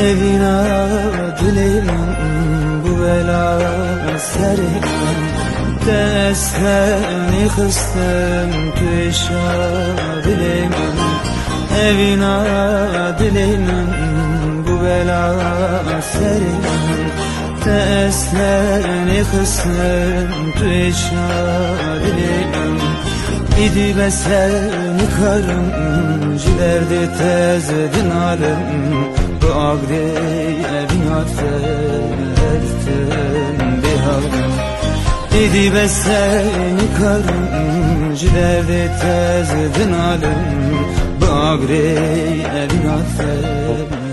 Evina dileğim bu bela serikten Deseni kıstım tüşa dileğim Evina dileğim bu bela serikten Deseni kıstım tüşa dileğim İdi be seni karım Cilerdi tezedin alem Bu agri evin atferten bihavim İdi be seni karım Cilerdi tezedin alem Bu agri evin atferten